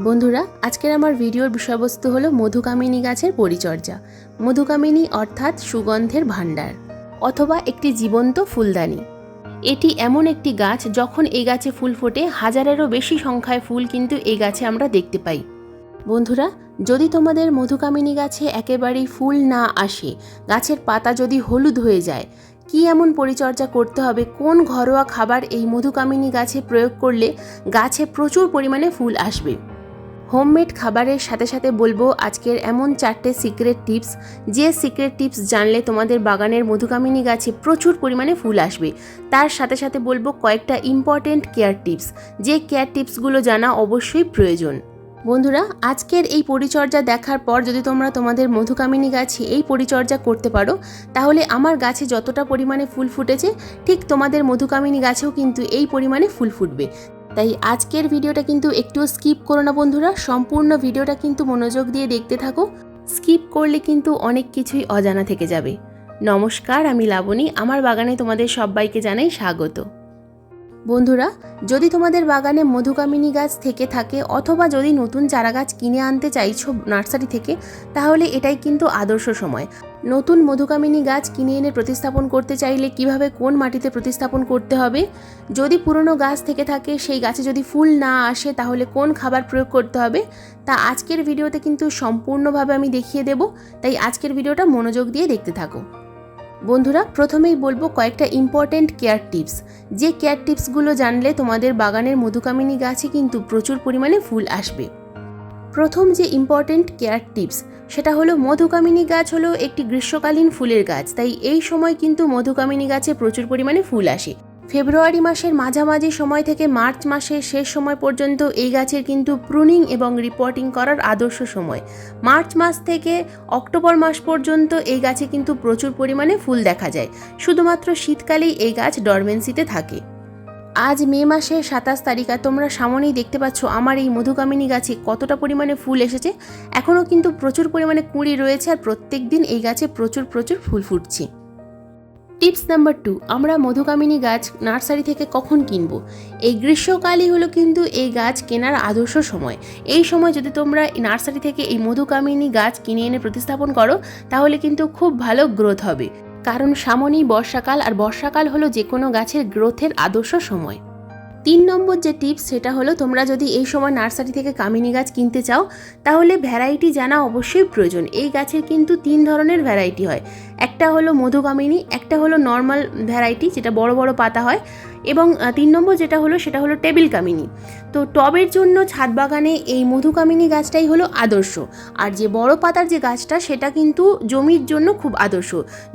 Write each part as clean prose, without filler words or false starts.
বন্ধুরা, আজকের আমার ভিডিওর বিষয়বস্তু হলো মধুকামিনী গাছের পরিচর্যা। মধুকামিনী অর্থাৎ সুগন্ধের ভাণ্ডার অথবা একটি জীবন্ত ফুলদানি। এটি এমন একটি গাছ, যখন এই গাছে ফুল ফোটে হাজারেরও বেশি সংখ্যায় ফুল কিন্তু এই গাছে আমরা দেখতে পাই। বন্ধুরা, যদি তোমাদের মধুকামিনী গাছে একেবারেই ফুল না আসে, গাছের পাতা যদি হলুদ হয়ে যায়, কি এমন পরিচর্যা করতে হবে, কোন ঘরোয়া খাবার এই মধুকামিনী গাছে প্রয়োগ করলে গাছে প্রচুর পরিমাণে ফুল আসবে, হোমমেড খাবারের সাথে সাথে বলবো আজকের এমন 4টে সিক্রেট টিপস, যে সিক্রেট টিপস জানলে তোমাদের বাগানের মধুকামিনী গাছে প্রচুর পরিমাণে ফুল আসবে। তার সাথে সাথে বলবো কয়েকটা ইম্পর্টেন্ট কেয়ার টিপস, যে কেয়ার টিপসগুলো জানা অবশ্যই প্রয়োজন। বন্ধুরা, আজকের এই পরিচর্যা দেখার পর যদি তোমরা তোমাদের মধুকামিনী গাছে এই পরিচর্যা করতে পারো, তাহলে আমার গাছে যতটা পরিমাণে ফুল ফুটেছে ঠিক তোমাদের মধুকামিনী গাছেও কিন্তু এই পরিমাণে ফুল ফুটবে। তাই আজকের ভিডিওটা কিন্তু একটু স্কিপ করো না বন্ধুরা, সম্পূর্ণ ভিডিওটা কিন্তু মনোযোগ দিয়ে দেখতে থাকো। স্কিপ করলে কিন্তু অনেক কিছুই অজানা থেকে যাবে। নমস্কার, আমি লাবণী, আমার বাগানে তোমাদের সবাইকে জানাই স্বাগত। বন্ধুরা, যদি তোমাদের বাগানে মধুকামিনী গাছ থেকে থাকে অথবা যদি নতুন চারা গাছ কিনে আনতে চাইছো নার্সারি থেকে, তাহলে এটাই কিন্তু আদর্শ সময়। নতুন মধুকামিনী গাছ কিনে এনে প্রতিস্থাপন করতে চাইলে কিভাবে কোন মাটিতে প্রতিস্থাপন করতে হবে, যদি পুরনো গাছ থেকে থাকে সেই গাছে যদি ফুল না আসে তাহলে কোন খাবার প্রয়োগ করতে হবে, তা আজকের ভিডিওতে কিন্তু সম্পূর্ণভাবে আমি দেখিয়ে দেব। তাই আজকের ভিডিওটা মনোযোগ দিয়ে দেখতে থাকো। বন্ধুরা, প্রথমেই বলবো কয়েকটা ইম্পর্টেন্ট কেয়ার টিপস, যে কেয়ার টিপসগুলো জানলে তোমাদের বাগানের মধুকামিনী গাছে কিন্তু প্রচুর পরিমাণে ফুল আসবে। প্রথম যে ইম্পর্টেন্ট কেয়ার টিপস সেটা হলো, মধুকামিনী গাছ হলো একটি গ্রীষ্মকালীন ফুলের গাছ, তাই এই সময় কিন্তু মধুকামিনী গাছে প্রচুর পরিমাণে ফুল আসে। ফেব্রুয়ারি মাসের মাঝামাঝি সময় থেকে মার্চ মাসের শেষ সময় পর্যন্ত এই গাছের কিন্তু প্রুনিং এবং রিপোর্টিং করার আদর্শ সময়। মার্চ মাস থেকে অক্টোবর মাস পর্যন্ত এই গাছে কিন্তু প্রচুর পরিমাণে ফুল দেখা যায়। শুধুমাত্র শীতকালেই এই গাছ ডরমেন্সিতে থাকে। আজ মে মাসের 27 তারিখ, আর তোমরা সামনেই দেখতে পাচ্ছ আমার এই মধুকামিনী গাছে কতটা পরিমাণে ফুল এসেছে। এখনও কিন্তু প্রচুর পরিমাণে কুঁড়ি রয়েছে, আর প্রত্যেক দিন এই গাছে প্রচুর ফুল ফুটছে। টিপস নাম্বার 2, আমরা মধুকামিনী গাছ নার্সারি থেকে কখন কিনব? এই গ্রীষ্মকালই হলো কিন্তু এই গাছ কেনার আদর্শ সময়। এই সময় যদি তোমরা নার্সারি থেকে এই মধুকামিনী গাছ কিনে এনে প্রতিস্থাপন করো, তাহলে কিন্তু খুব ভালো গ্রোথ হবে। কারণ সামনেই বর্ষাকাল, আর বর্ষাকাল হলো যে কোনো গাছের গ্রোথের আদর্শ সময়। 3 নম্বর যে টিপস সেটা হলো, তোমরা যদি এই সময় নার্সারি থেকে কামিনী গাছ কিনতে চাও, তাহলে ভ্যারাইটি জানা অবশ্যই প্রয়োজন। এই গাছের কিন্তু 3 ধরনের ভ্যারাইটি হয়। একটা হলো মধুকামিনী, একটা হলো নর্মাল ভ্যারাইটি যেটা বড় বড় পাতা হয়, এবং 3 নম্বর যেটা হলো সেটা হলো টেবিল কামিনী। তো টবের জন্য ছাদ বাগানে এই মধুকামিনী গাছটাই হলো আদর্শ, আর যে বড় পাতার যে গাছটা সেটা কিন্তু জমির জন্য খুব আদর্শ।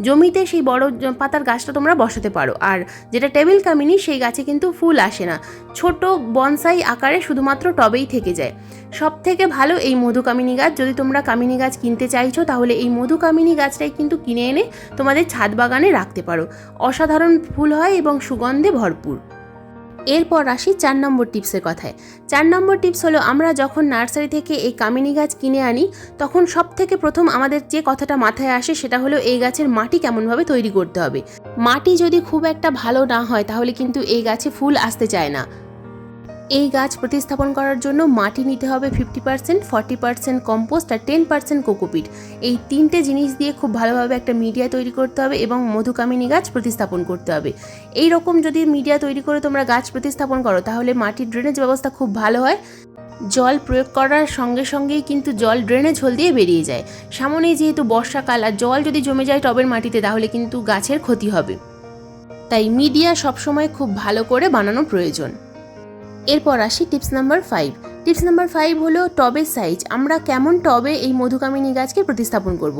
জমিতে সেই বড় পাতার গাছটা তোমরা বসাতে পারো। আর যেটা টেবিল কামিনী সেই গাছে কিন্তু ফুল আসে না, ছোট বনসাই আকারে শুধুমাত্র টবেই থেকে যায়। সব থেকে ভালো এই মধুকামিনী গাছ। যদি তোমরা কামিনী গাছ কিনতে চাইছো, তাহলে এই মধুকামিনী গাছটাই কিন্তু কিনে এনে তোমাদের ছাদ বাগানে রাখতে পারো। অসাধারণ ফুল হয় এবং সুগন্ধে ভরপুর। এরপর আসি 4 নম্বর টিপসের কথায়। 4 নম্বর টিপস হলো, আমরা যখন নার্সারি থেকে এই কামিনী গাছ কিনে আনি, তখন সব থেকে প্রথম আমাদের যে কথাটা মাথায় আসে সেটা হলো এই গাছের মাটি কেমনভাবে তৈরি করতে হবে। মাটি যদি খুব একটা ভালো না হয় তাহলে কিন্তু এই গাছে ফুল আসতে চায় না। এই গাছ প্রতিস্থাপন করার জন্য মাটি নিতে হবে 50%, 40% কম্পোস্ট আর 10% কোকোপিট। এই 3টে জিনিস দিয়ে খুব ভালোভাবে একটা মিডিয়া তৈরি করতে হবে এবং মধুকামিনী গাছ প্রতিস্থাপন করতে হবে। এই রকম যদি মিডিয়া তৈরি করে তোমরা গাছ প্রতিস্থাপন করো, তাহলে মাটির ড্রেনেজ ব্যবস্থা খুব ভালো হয়। জল প্রয়োগ করার সঙ্গে সঙ্গেই কিন্তু জল ড্রেনেজ হোল দিয়ে বেরিয়ে যায়। সামনেই যেহেতু বর্ষাকাল, আর জল যদি জমে যায় টবের মাটিতে তাহলে কিন্তু গাছের ক্ষতি হবে। তাই মিডিয়া সবসময় খুব ভালো করে বানানো প্রয়োজন। এরপর আসি টিপস নাম্বার 5। টিপস নাম্বার 5 হলো টবের সাইজ। আমরা কেমন টবে এই মধুকামিনী গাছকে প্রতিস্থাপন করব।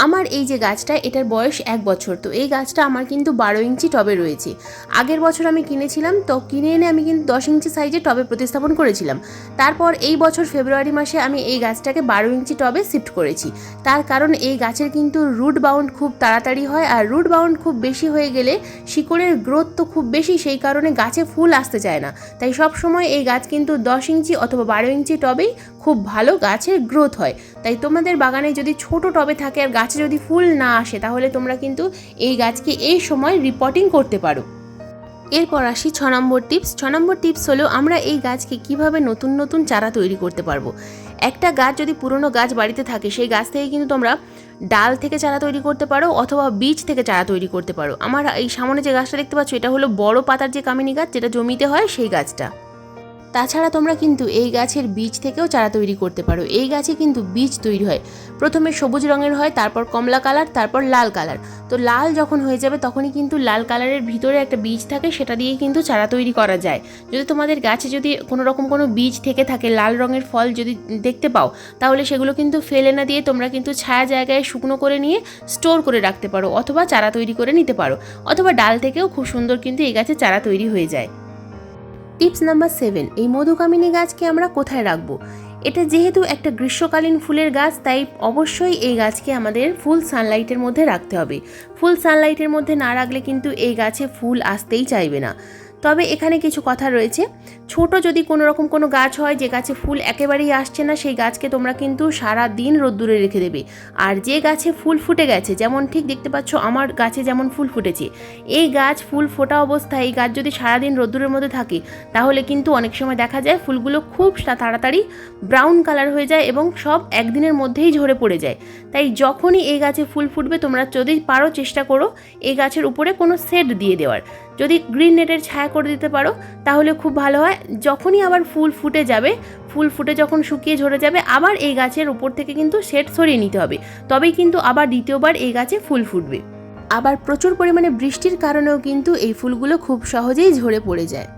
আমার এই যে গাছটা, এটার বয়স 1 বছর। তো এই গাছটা আমার কিন্তু 12 ইঞ্চি টবে রয়েছে। আগের বছর আমি কিনেছিলাম, তো কিনে এনে আমি কিন্তু 10 ইঞ্চি সাইজে টবে প্রতিস্থাপন করেছিলাম। তারপর এই বছর ফেব্রুয়ারি মাসে আমি এই গাছটাকে 12 ইঞ্চি টবে শিফট করেছি। তার কারণ এই গাছের কিন্তু রুট বাউন্ড খুব তাড়াতাড়ি হয়, আর রুট বাউন্ড খুব বেশি হয়ে গেলে শিকড়ের গ্রোথ তো খুব বেশি, সেই কারণে গাছে ফুল আসতে চায় না। তাই সব সময় এই গাছ কিন্তু 10 ইঞ্চি অথবা 12 ইঞ্চি টবেই খুব ভালো গাছের গ্রোথ হয়। তাই তোমাদের বাগানে যদি ছোট টবে থাকে আর গাছে যদি ফুল না আসে, তাহলে তোমরা কিন্তু এই গাছকে এই সময় রিপোর্টিং করতে পারো। এরপর আসি 6 নম্বর টিপস। 6 নম্বর টিপস হলো আমরা এই গাছকে কিভাবে নতুন নতুন চারা তৈরি করতে পারবো। একটা গাছ যদি পুরনো গাছ বাড়িতে থাকে, সেই গাছ থেকে কিন্তু তোমরা ডাল থেকে চারা তৈরি করতে পারো অথবা বীজ থেকে চারা তৈরি করতে পারো। আমার এই সামনে যে গাছটা দেখতে পাচ্ছ, এটা হলো বড় পাতার যে কামিনী গাছ, যেটা জমিতে হয় সেই গাছটা। তাছাড়া তোমরা কিন্তু এই গাছের বীজ থেকেও চারা তৈরি করতে পারো। এই গাছে কিন্তু বীজ তৈরি হয়, প্রথমে সবুজ রঙের হয়, তারপর কমলা কালার, তারপর লাল কালার। তো লাল যখন হয়ে যাবে তখনই কিন্তু লাল কালারের ভিতরে একটা বীজ থাকে, সেটা দিয়ে কিন্তু চারা তৈরি করা যায়। যদি তোমাদের গাছে যদি কোনো রকম কোনো বীজ থেকে থাকে, লাল রঙের ফল যদি দেখতে পাও, তাহলে সেগুলো কিন্তু ফেলে না দিয়ে তোমরা কিন্তু ছায়া জায়গায় শুকনো করে নিয়ে স্টোর করে রাখতে পারো, অথবা চারা তৈরি করে নিতে পারো, অথবা ডাল থেকেও খুব সুন্দর কিন্তু এই গাছে চারা তৈরি হয়ে যায়। টিপস নাম্বার 7, এই মধুকামিনী গাছকে আমরা কোথায় রাখবো। এটা যেহেতু একটা গ্রীষ্মকালীন ফুলের গাছ, তাই অবশ্যই এই গাছকে আমাদের ফুল সানলাইটের মধ্যে রাখতে হবে। ফুল সানলাইটের মধ্যে না রাখলে কিন্তু এই গাছে ফুল আসতেই চাইবে না। তবে এখানে কিছু কথা রয়েছে। ছোট যদি কোনো রকম কোনো গাছ হয় যে গাছে ফুল একেবারেই আসছে না, সেই গাছকে তোমরা কিন্তু সারা দিন রোদ্দুরে রেখে দেবে। আর যে গাছে ফুল ফুটে গেছে, যেমন ঠিক দেখতে পাচ্ছ আমার গাছে যেমন ফুল ফুটেছে, এই গাছ ফুল ফোটা অবস্থায় এই গাছ যদি সারাদিন রোদ্দুরের মধ্যে থাকে, তাহলে কিন্তু অনেক সময় দেখা যায় ফুলগুলো খুব তাড়াতাড়ি ব্রাউন কালার হয়ে যায় এবং সব একদিনের মধ্যেই ঝরে পড়ে যায়। তাই যখনই এই গাছে ফুল ফুটবে, তোমরা যদি পারো চেষ্টা করো এই গাছের উপরে কোনো শেড দিয়ে দেওয়ার। যদি গ্রিন নেটের ছায়া করে দিতে পারো তাহলে খুব ভালো হয়। যখনই আবার ফুল ফুটে যাবে, ফুল ফুটে যখন শুকিয়ে ঝরে যাবে, আবার এই গাছের উপর থেকে কিন্তু শেড সরিয়ে নিতে হবে, তবেই কিন্তু আবার দ্বিতীয়বার এই গাছে ফুল ফুটবে। আবার প্রচুর পরিমাণে বৃষ্টির কারণেও কিন্তু এই ফুলগুলো খুব সহজেই ঝরে পড়ে যায়।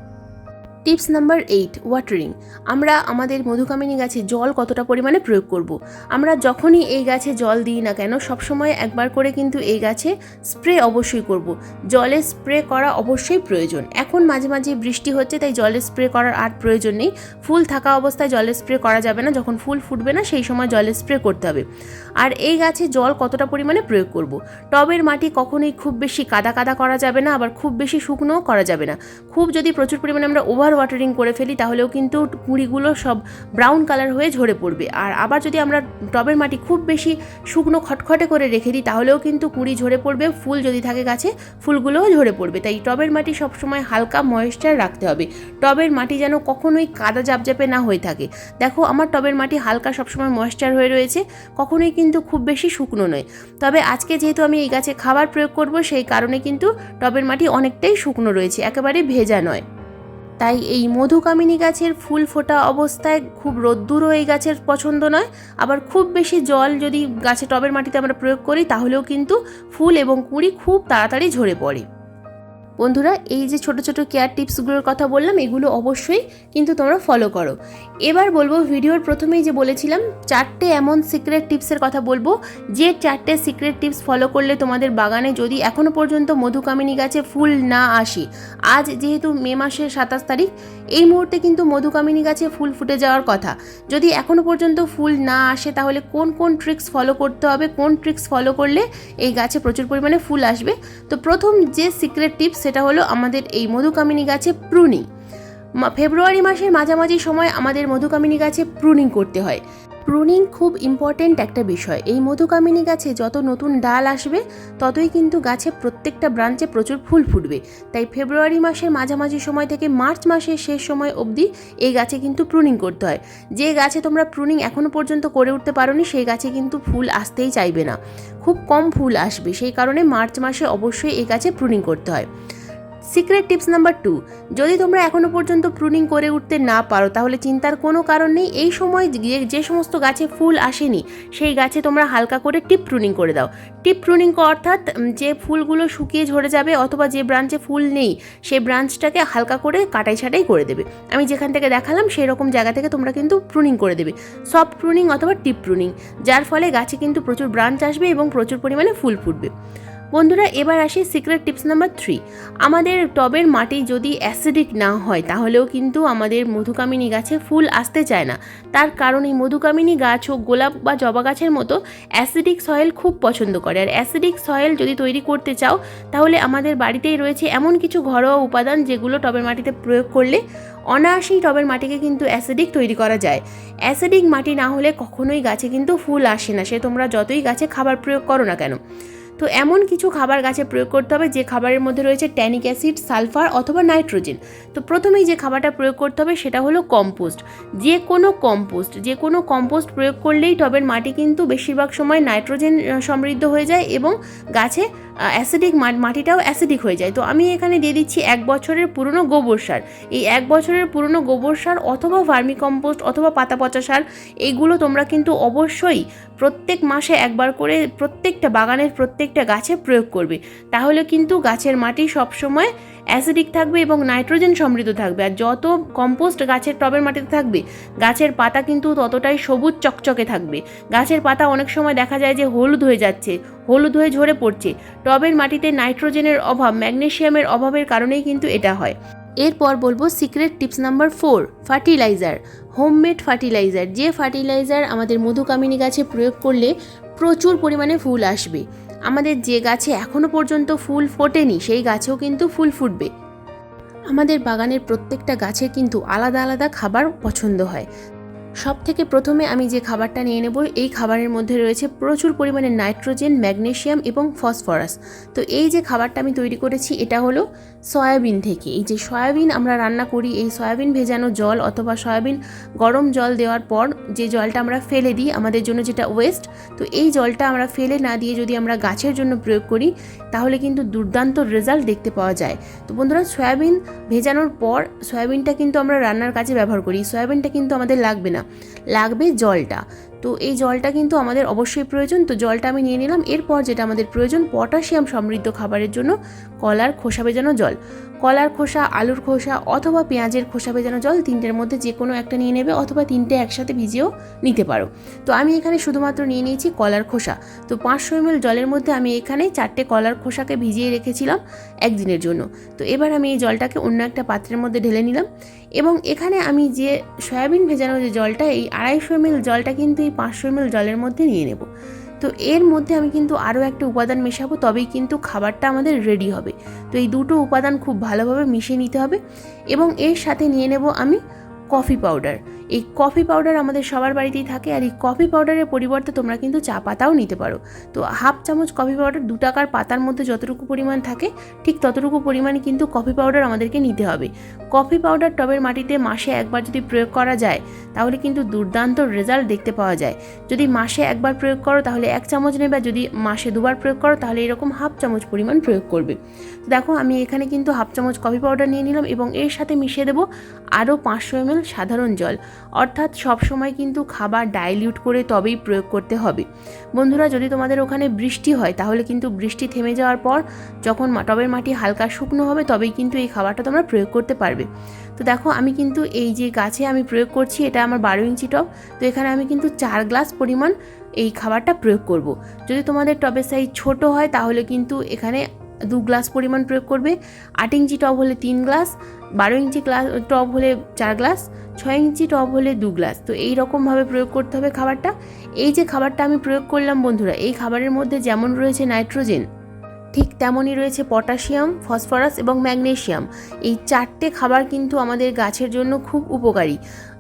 Tips number 8, watering. আমরা আমাদের মধুকামিনী গাছে জল কতটা পরিমাণে প্রয়োগ করব। আমরা যখনই এই গাছে জল দিই না কেন, সবসময় একবার করে কিন্তু এই গাছে স্প্রে অবশ্যই করব। জলে স্প্রে করা অবশ্যই প্রয়োজন। এখন মাঝে মাঝে বৃষ্টি হচ্ছে, তাই জলে স্প্রে করার আর প্রয়োজন নেই। ফুল থাকা অবস্থায় জলে স্প্রে করা যাবে না, যখন ফুল ফুটবে না সেই সময় জলে স্প্রে করতে হবে। আর এই গাছে জল কতটা পরিমাণে প্রয়োগ করব। টবের মাটি কখনোই খুব বেশি কাদা কাদা করা যাবে না, আবার খুব বেশি শুকনোও করা যাবে না। খুব যদি প্রচুর পরিমাণে আমরা ওভার ওয়াটারিং করে ফেলি, তাহলেও কিন্তু কুঁড়িগুলো সব ব্রাউন কালার হয়ে ঝরে পড়বে। আর আবার যদি আমরা টবের মাটি খুব বেশি শুকনো খটখটে করে রেখে দিই, তাহলেও কিন্তু কুঁড়ি ঝরে পড়বে। ফুল যদি থাকে গাছে, ফুলগুলোও ঝরে পড়বে। তাই টবের মাটি সবসময় হালকা ময়েশ্চার রাখতে হবে। টবের মাটি যেন কখনোই কাদা জাপজাপে না হয়ে থাকে। দেখো আমার টবের মাটি হালকা সবসময় ময়েশ্চার হয়ে রয়েছে, কখনোই কিন্তু খুব বেশি শুকনো নয়। তবে আজকে যেহেতু আমি এই গাছে খাবার প্রয়োগ করব, সেই কারণে কিন্তু টবের মাটি অনেকটাই শুকনো রয়েছে, একেবারে ভেজা নয়। তাই এই মধুকামিনী গাছের ফুল ফোটা অবস্থায় খুব রোদ্দুরও এই গাছের পছন্দ নয়। আবার খুব বেশি জল যদি গাছে টবের মাটিতে আমরা প্রয়োগ করি, তাহলেও কিন্তু ফুল এবং কুঁড়ি খুব তাড়াতাড়ি ঝরে পড়ে। বন্ধুরা, এই যে ছোট ছোট কেয়ার টিপসগুলোর কথা বললাম, এগুলো অবশ্যই কিন্তু তোমরা ফলো করো। এবার বলবো, ভিডিওর প্রথমেই যে বলেছিলাম 4টে এমন সিক্রেট টিপসের কথা বলবো, যে 4টে সিক্রেট টিপস ফলো করলে তোমাদের বাগানে যদি এখনও পর্যন্ত মধুকামিনী গাছে ফুল না আসে, আজ যেহেতু মে মাসের 27 তারিখ, এই মুহূর্তে কিন্তু মধুকামিনী গাছে ফুল ফুটে যাওয়ার কথা। যদি এখনও পর্যন্ত ফুল না আসে, তাহলে কোন কোন ট্রিক্স ফলো করতে হবে, কোন ট্রিক্স ফলো করলে এই গাছে প্রচুর পরিমাণে ফুল আসবে। তো প্রথম যে সিক্রেট টিপস, সেটা হলো আমাদের এই মধুকামিনী গাছে প্রুনিং। ফেব্রুয়ারি মাসের মাঝামাঝি সময় আমাদের মধুকামিনী গাছে প্রুনিং করতে হয়। প্রুনিং খুব ইম্পর্টেন্ট একটা বিষয়। এই মধুকামিনী গাছে যত নতুন ডাল আসবে, ততই কিন্তু গাছে প্রত্যেকটা ব্রাঞ্চে প্রচুর ফুল ফুটবে। তাই ফেব্রুয়ারি মাসের মাঝামাঝি সময় থেকে মার্চ মাসের শেষ সময় অবধি এই গাছে কিন্তু প্রুনিং করতে হয়। যে গাছে তোমরা প্রুনিং এখনও পর্যন্ত করে উঠতে পারোনি, সেই গাছে কিন্তু ফুল আসতেই চাইবে না, খুব কম ফুল আসবে। সেই কারণে মার্চ মাসে অবশ্যই এই গাছে প্রুনিং করতে হয়। সিক্রেট টিপস নাম্বার 2, যদি তোমরা এখনও পর্যন্ত প্রুনিং করে উঠতে না পারো, তাহলে চিন্তার কোনো কারণ নেই। এই সময় যে সমস্ত গাছে ফুল আসেনি, সেই গাছে তোমরা হালকা করে টিপ প্রুনিং করে দাও। টিপ প্রুনিং অর্থাৎ যে ফুলগুলো শুকিয়ে ঝরে যাবে অথবা যে ব্রাঞ্চে ফুল নেই, সেই ব্রাঞ্চটাকে হালকা করে কাটাই ছাটাই করে দেবে। আমি যেখান থেকে দেখালাম সেই রকম জায়গা থেকে তোমরা কিন্তু প্রুনিং করে দেবে, সফট প্রুনিং অথবা টিপ প্রুনিং, যার ফলে গাছে কিন্তু প্রচুর ব্রাঞ্চ আসবে এবং প্রচুর পরিমাণে ফুল ফুটবে। বন্ধুরা, এবার আসি সিক্রেট টিপস নাম্বার 3। আমাদের টবের মাটি যদি অ্যাসিডিক না হয়, তাহলেও কিন্তু আমাদের মধুকামিনী গাছে ফুল আসতে চায় না। তার কারণ এই মধুকামিনী গাছ ও গোলাপ বা জবা গাছের মতো অ্যাসিডিক সয়েল খুব পছন্দ করে। আর অ্যাসিডিক সয়েল যদি তৈরি করতে চাও, তাহলে আমাদের বাড়িতেই রয়েছে এমন কিছু ঘরোয়া উপাদান, যেগুলো টবের মাটিতে প্রয়োগ করলে অনায়াসেই টবের মাটিকে কিন্তু অ্যাসিডিক তৈরি করা যায়। অ্যাসিডিক মাটি না হলে কখনোই গাছে কিন্তু ফুল আসে না, সে তোমরা যতই গাছে খাবার প্রয়োগ করো না কেন। তো এমন কিছু খাবার গাছে প্রয়োগ করতে হবে যে খাবারের মধ্যে রয়েছে ট্যানিক অ্যাসিড, সালফার অথবা নাইট্রোজেন। তো প্রথমেই যে খাবারটা প্রয়োগ করতে হবে সেটা হলো কম্পোস্ট। যে কোনো কম্পোস্ট প্রয়োগ করলেই টবের মাটি কিন্তু বেশিরভাগ সময় নাইট্রোজেন সমৃদ্ধ হয়ে যায় এবং গাছে মাটিটাও অ্যাসিডিক হয়ে যায়। তো আমি এখানে দিয়ে দিচ্ছি 1 বছরের পুরনো গোবর সার। এই 1 বছরের পুরনো গোবর সার অথবা ভার্মি কম্পোস্ট অথবা পাতা পচা সার, এইগুলো তোমরা কিন্তু অবশ্যই প্রত্যেক মাসে একবার করে প্রত্যেকটা বাগানের প্রত্যেকটা গাছে প্রয়োগ করবে। তাহলে কিন্তু গাছের মাটি সবসময় অ্যাসিডিক থাকবে এবং নাইট্রোজেন সমৃদ্ধ থাকবে। আর যত কম্পোস্ট গাছের টবের মাটিতে থাকবে, গাছের পাতা কিন্তু ততটাই সবুজ চকচকে থাকবে। গাছের পাতা অনেক সময় দেখা যায় যে হলুদ হয়ে যাচ্ছে, হলুদ হয়ে ঝরে পড়ছে। টবের মাটিতে নাইট্রোজেনের অভাব, ম্যাগনেসিয়ামের অভাবের কারণেই কিন্তু এটা হয়। এরপর বলবো secret tips number 4, fertiliser. Homemade fertiliser, যে ফার্টিলাইজার আমাদের মধুকামিনী গাছে প্রয়োগ করলে প্রচুর পরিমাণে ফুল আসবে। আমাদের যে গাছে এখনও পর্যন্ত ফুল ফোটেনি সেই গাছেও কিন্তু ফুল ফুটবে। আমাদের বাগানের প্রত্যেকটা গাছের কিন্তু আলাদা আলাদা খাবার পছন্দ হয়। সব থেকে প্রথমে আমি যে খাবারটা নিয়ে নেব, এই খাবারের মধ্যে রয়েছে প্রচুর পরিমাণে নাইট্রোজেন, ম্যাগনেসিয়াম এবং ফসফরাস। তো এই যে খাবারটা আমি তৈরি করেছি এটা হলো সয়াবিন থেকে। এই যে সয়াবিন আমরা রান্না করি, এই সয়াবিন ভেজানো জল অথবা সয়াবিন গরম জল দেওয়ার পর যে জলটা আমরা ফেলে দিই আমাদের জন্য যেটা ওয়েস্ট, তো এই জলটা আমরা ফেলে না দিয়ে যদি আমরা গাছের জন্য প্রয়োগ করি তাহলে কিন্তু দুর্দান্ত রেজাল্ট দেখতে পাওয়া যায়। তো বন্ধুরা, সয়াবিন ভেজানোর পর সয়াবিনটা কিন্তু আমরা রান্নার কাজে ব্যবহার করি। সয়াবিনটা কিন্তু আমাদের লাগবে না, লাগবে জলটা। তো এই জলটা কিন্তু আমাদের অবশ্যই প্রয়োজন। তো জলটা আমি নিয়ে নিলাম। এরপর যেটা আমাদের প্রয়োজন, পটাশিয়াম সমৃদ্ধ খাবারের জন্য কলার খোসা ভেজানো জল। কলার খোসা, আলুর খোসা অথবা পেঁয়াজের খোসা ভেজানো জল, তিনটের মধ্যে যে কোনো একটা নিয়ে নেবে অথবা তিনটে একসাথে ভিজিয়েও নিতে পারো। তো আমি এখানে শুধুমাত্র নিয়ে নিয়েছি কলার খোসা। তো 500 ml জলের মধ্যে আমি এখানে 4টে কলার খোসাকে ভিজিয়ে রেখেছিলাম একদিনের জন্য। তো এবার আমি এই জলটাকে অন্য একটা পাত্রের মধ্যে ঢেলে নিলাম এবং এখানে আমি যে সয়াবিন ভেজানো যে জলটা, এই 250 ml জলটা কিন্তু এই 500 ml জলের মধ্যে নিয়ে নেব। তো এর মধ্যে আমি কিন্তু আরও একটা উপাদান মেশাবো, তবেই কিন্তু খাবারটা আমাদের রেডি হবে। তো এই দুটো উপাদান খুব ভালোভাবে মিশিয়ে নিতে হবে এবং এর সাথে নিয়ে নেব আমি কফি পাউডার। এই কফি পাউডার আমাদের সবার বাড়িতেই থাকে, আর এই কফি পাউডারের পরিবর্তে তোমরা কিন্তু চা পাতাও নিতে পারো। তো 1/2 চামচ কফি পাউডার, 2 টাকার পাতার মধ্যে যতটুকু পরিমাণ থাকে ঠিক ততটুকু পরিমাণে কিন্তু কফি পাউডার আমাদেরকে নিতে হবে। কফি পাউডার টবের মাটিতে মাসে একবার যদি প্রয়োগ করা যায় তাহলে কিন্তু দুর্দান্ত রেজাল্ট দেখতে পাওয়া যায়। যদি মাসে একবার প্রয়োগ করো তাহলে 1 চামচ নেবে, যদি মাসে 2বার প্রয়োগ করো তাহলে এরকম 1/2 চামচ পরিমাণ প্রয়োগ করবে। তো দেখো আমি এখানে কিন্তু 1/2 চামচ কফি পাউডার নিয়ে নিলাম এবং এর সাথে মিশিয়ে দেবো আরও 500 ml সাধারণ জল। অর্থাৎ সবসময় কিন্তু খাবার ডাইলিউট করে তবেই প্রয়োগ করতে হবে। বন্ধুরা, যদি তোমাদের ওখানে বৃষ্টি হয় তাহলে কিন্তু বৃষ্টি থেমে যাওয়ার পর যখন টবের মাটি হালকা শুকনো হবে তবেই কিন্তু এই খাবারটা তোমরা প্রয়োগ করতে পারবে। তো দেখো আমি কিন্তু এই যে গাছে আমি প্রয়োগ করছি, এটা আমার 12 ইঞ্চি টব। তো এখানে আমি কিন্তু 4 গ্লাস পরিমাণ এই খাবারটা প্রয়োগ করব। যদি তোমাদের টবের সাইজ ছোট হয় তাহলে কিন্তু এখানে 2 গ্লাস পরিমাণ প্রয়োগ করবে। 8 ইঞ্চি টব হলে 3 গ্লাস, 12 ইঞ্চি টব হলে 4 গ্লাস, 6 ইঞ্চি টব হলে 2 গ্লাস। তো এই রকমভাবে প্রয়োগ করতে হবে খাবারটা। এই যে খাবারটা আমি প্রয়োগ করলাম বন্ধুরা, এই খাবারের মধ্যে যেমন রয়েছে নাইট্রোজেন, ঠিক তেমনই রয়েছে পটাশিয়াম, ফসফরাস এবং ম্যাগনেসিয়াম। এই 4টে খাবার কিন্তু আমাদের গাছের জন্য খুব উপকারী।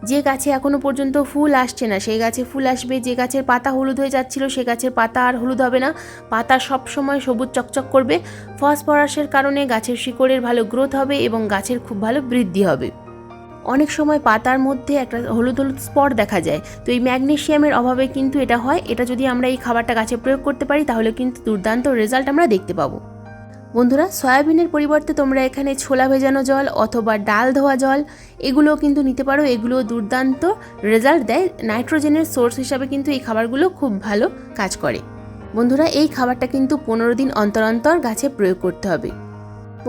যে গাছে এখনও পর্যন্ত ফুল আসছে না সেই গাছে ফুল আসবে, যে গাছের পাতা হলুদ হয়ে যাচ্ছিল সে গাছের পাতা আর হলুদ হবে না, পাতা সবসময় সবুজ চকচক করবে। ফসফরাসের কারণে গাছের শিকড়ের ভালো গ্রোথ হবে এবং গাছের খুব ভালো বৃদ্ধি হবে। অনেক সময় পাতার মধ্যে একটা হলুদ হলুদ স্পট দেখা যায়, তো এই ম্যাগনেসিয়ামের অভাবে কিন্তু এটা হয়। এটা যদি আমরা এই খাবারটা গাছে প্রয়োগ করতে পারি তাহলে কিন্তু দুর্দান্ত রেজাল্ট আমরা দেখতে পাবো। বন্ধুরা, সয়াবিনের পরিবর্তে তোমরা এখানে ছোলা ভেজানো জল অথবা ডাল ধোয়া জল এগুলোও কিন্তু নিতে পারো। এগুলো দুর্দান্ত রেজাল্ট দেয়। নাইট্রোজেনের সোর্স হিসাবে কিন্তু এই খাবারগুলো খুব ভালো কাজ করে। বন্ধুরা, এই খাবারটা কিন্তু 15 দিন অন্তর অন্তর গাছে প্রয়োগ করতে হবে।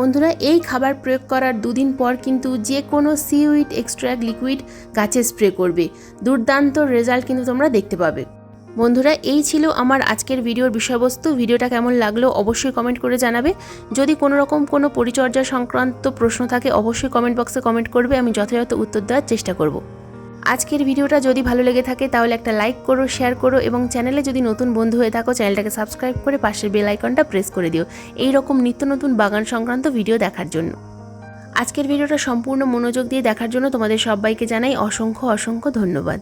বন্ধুরা, এই খাবার প্রয়োগ করার 2 দিন পর কিন্তু যে কোনো সিউইড এক্সট্রাক্ট লিকুইড গাছে স্প্রে করবে। দুর্দান্ত রেজাল্ট কিন্তু তোমরা দেখতে পাবে। বন্ধুরা, এই ছিল আমার আজকের ভিডিওর বিষয়বস্তু। ভিডিওটা কেমন লাগলো অবশ্যই কমেন্ট করে জানাবে। যদি কোনো রকম কোনো পরিচর্যা সংক্রান্ত প্রশ্ন থাকে অবশ্যই কমেন্ট বক্সে কমেন্ট করবে, আমি যথাযথ উত্তর দেওয়ার চেষ্টা করব। আজকের ভিডিওটা যদি ভালো লেগে থাকে তাহলে একটা লাইক করো, শেয়ার করো এবং চ্যানেলে যদি নতুন বন্ধু হয়ে থাকো চ্যানেলটাকে সাবস্ক্রাইব করে পাশের বেল আইকনটা প্রেস করে দিও এই রকম নিত্য নতুন বাগান সংক্রান্ত ভিডিও দেখার জন্য। আজকের ভিডিওটা সম্পূর্ণ মনোযোগ দিয়ে দেখার জন্য তোমাদের সবাইকে জানাই অসংখ্য অসংখ্য ধন্যবাদ।